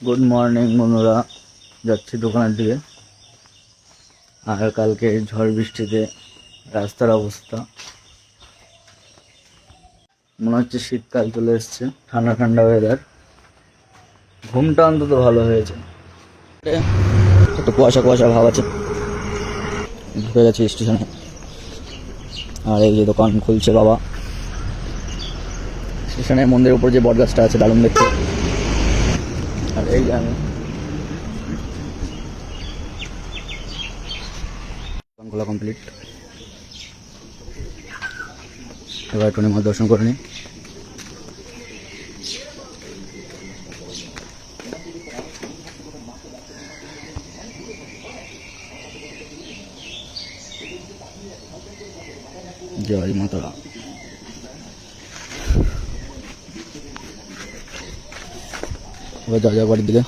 Good morning বন্ধুরা, যাচ্ছি দোকানের দিকে। আর কালকে ঝড় বৃষ্টিতে রাস্তার অবস্থা মনে হচ্ছে শীতকাল চলে এসছে। ঠান্ডা ঠান্ডা ওয়েদার, ঘুমটা অন্তত ভালো হয়েছে। একটু কুয়াশা কুয়াশা ভাব আছে। ঢুকে গেছি স্টেশনে। আর এই যে দোকান খুলছে বাবা। স্টেশনের মন্দিরের উপর যে বটগাছটা আছে দারুণ দেখতে। আর এই যে আমি দোকান খোলা কমপ্লিট। এবার একটু মা দর্শন করে নিই। জয় মাতারা। এবার যা বাড়ির দিকে।